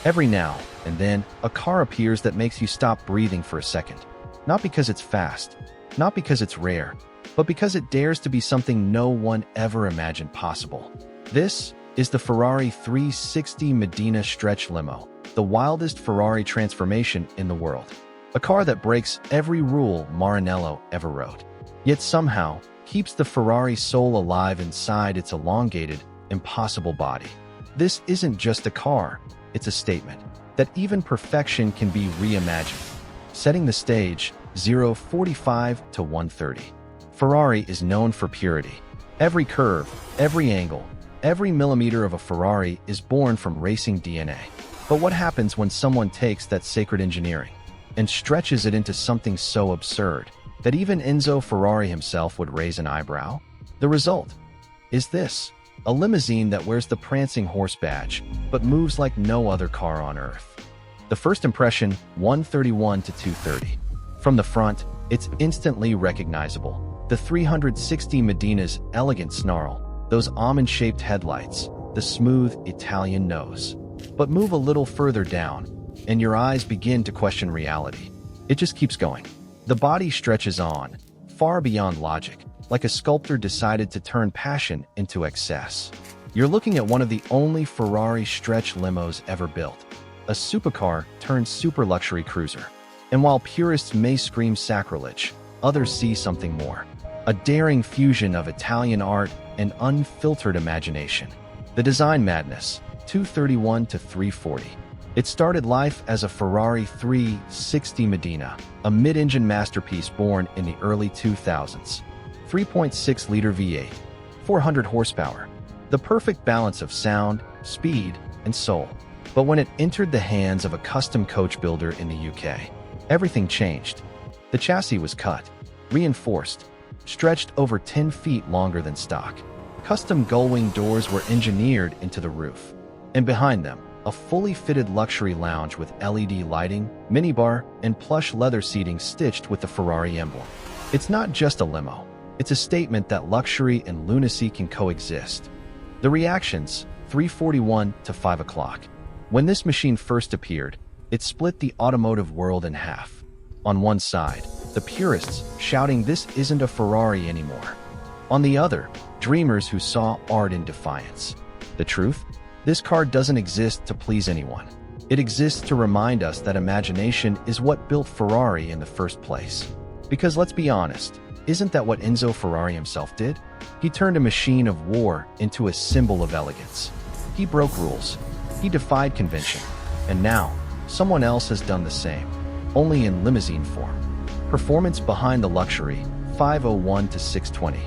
Every now and then, a car appears that makes you stop breathing for a second. Not because it's fast, not because it's rare, but because it dares to be something no one ever imagined possible. This is the Ferrari 360 Modena Stretch Limo, the wildest Ferrari transformation in the world. A car that breaks every rule Maranello ever wrote, yet somehow keeps the Ferrari soul alive inside its elongated, impossible body. This isn't just a car, it's a statement that even perfection can be reimagined. Setting the stage, 0:45 to 1:30. Ferrari is known for purity. Every curve, every angle, every millimeter of a Ferrari is born from racing DNA. But what happens when someone takes that sacred engineering and stretches it into something so absurd that even Enzo Ferrari himself would raise an eyebrow? The result is this: a limousine that wears the prancing horse badge, but moves like no other car on Earth. The first impression, 131 to 230. From the front, it's instantly recognizable. The 360 Modena's elegant snarl, those almond-shaped headlights, the smooth Italian nose. But move a little further down, and your eyes begin to question reality. It just keeps going. The body stretches on, far beyond logic, like a sculptor decided to turn passion into excess. You're looking at one of the only Ferrari stretch limos ever built, a supercar turned super luxury cruiser. And while purists may scream sacrilege, others see something more. A daring fusion of Italian art and unfiltered imagination. The design madness, 231 to 340. It started life as a Ferrari 360 Modena, a mid-engine masterpiece born in the early 2000s. 3.6-liter V8, 400 horsepower. The perfect balance of sound, speed, and soul. But when it entered the hands of a custom coach builder in the UK, everything changed. The chassis was cut, reinforced, stretched over 10 feet longer than stock. Custom gullwing doors were engineered into the roof. And behind them, a fully fitted luxury lounge with LED lighting, minibar, and plush leather seating stitched with the Ferrari emblem. It's not just a limo. It's a statement that luxury and lunacy can coexist. The reactions, 3:41 to 5 o'clock. When this machine first appeared, it split the automotive world in half. On one side, the purists shouting this isn't a Ferrari anymore. On the other, dreamers who saw art in defiance. The truth? This car doesn't exist to please anyone. It exists to remind us that imagination is what built Ferrari in the first place. Because let's be honest, isn't that what Enzo Ferrari himself did? He turned a machine of war into a symbol of elegance. He broke rules. He defied convention. And now, someone else has done the same, only in limousine form. Performance behind the luxury, 501 to 620.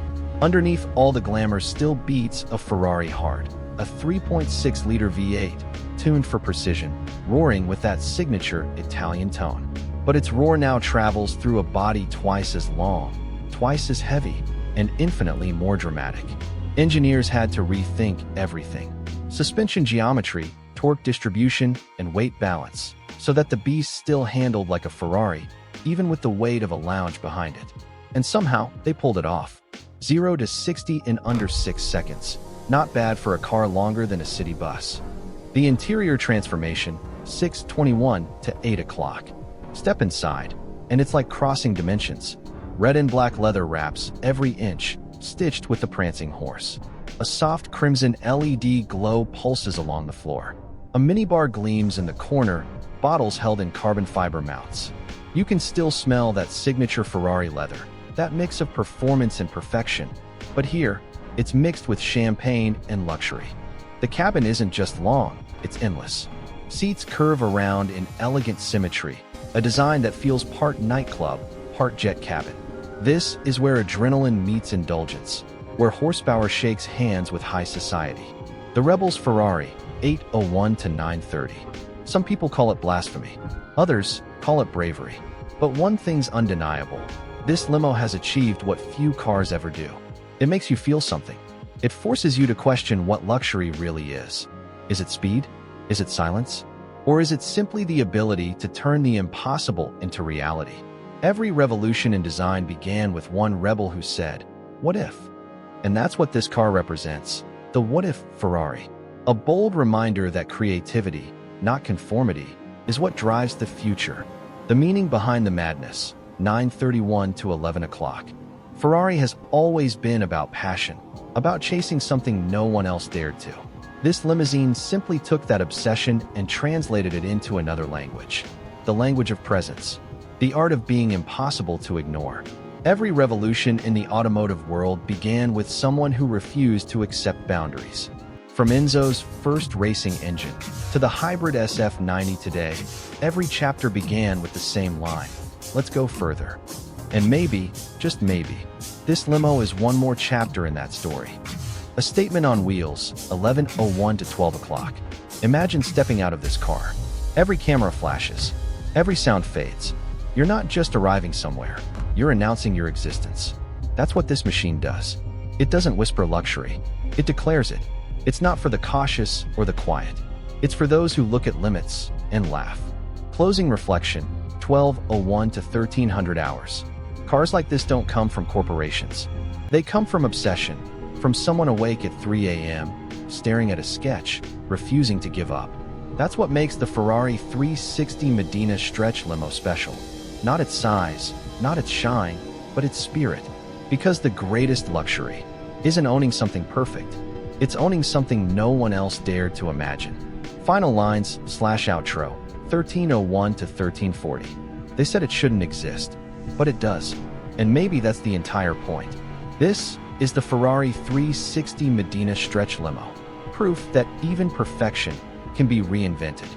Underneath all the glamour still beats a Ferrari heart, a 3.6-liter V8, tuned for precision, roaring with that signature Italian tone. But its roar now travels through a body twice as long, twice as heavy, and infinitely more dramatic. Engineers had to rethink everything. Suspension geometry, torque distribution, and weight balance, so that the beast still handled like a Ferrari, even with the weight of a lounge behind it. And somehow, they pulled it off. 0 to 60 in under 6 seconds. Not bad for a car longer than a city bus. The interior transformation, 6:21 to 8 o'clock. Step inside, and it's like crossing dimensions. Red and black leather wraps every inch, stitched with the prancing horse. A soft crimson LED glow pulses along the floor. A minibar gleams in the corner, bottles held in carbon fiber mounts. You can still smell that signature Ferrari leather, that mix of performance and perfection. But here, it's mixed with champagne and luxury. The cabin isn't just long, it's endless. Seats curve around in elegant symmetry, a design that feels part nightclub, part jet cabin. This is where adrenaline meets indulgence, where horsepower shakes hands with high society. The Rebel's Ferrari, 801 to 930. Some people call it blasphemy. Others call it bravery. But one thing's undeniable. This limo has achieved what few cars ever do. It makes you feel something. It forces you to question what luxury really is. Is it speed? Is it silence? Or is it simply the ability to turn the impossible into reality? Every revolution in design began with one rebel who said, "What if?" And that's what this car represents, the what if Ferrari. A bold reminder that creativity, not conformity, is what drives the future. The meaning behind the madness, 9:31 to 11 o'clock. Ferrari has always been about passion, about chasing something no one else dared to. This limousine simply took that obsession and translated it into another language. The language of presence. The art of being impossible to ignore. Every revolution in the automotive world began with someone who refused to accept boundaries. From Enzo's first racing engine to the hybrid SF90 today, every chapter began with the same line: let's go further. And maybe, just maybe, this limo is one more chapter in that story. A statement on wheels, 11:01 to 12 o'clock. Imagine stepping out of this car. Every camera flashes. Every sound fades. You're not just arriving somewhere. You're announcing your existence. That's what this machine does. It doesn't whisper luxury. It declares it. It's not for the cautious or the quiet. It's for those who look at limits and laugh. Closing reflection, 12:01 to 1300 hours. Cars like this don't come from corporations. They come from obsession, from someone awake at 3 a.m., staring at a sketch, refusing to give up. That's what makes the Ferrari 360 Modena Stretch Limo special. Not its size, not its shine, but its spirit. Because the greatest luxury isn't owning something perfect. It's owning something no one else dared to imagine. Final lines / outro, 13:01 to 13:40. They said it shouldn't exist, but it does. And maybe that's the entire point. This is the Ferrari 360 Modena Stretch Limo. Proof that even perfection can be reinvented.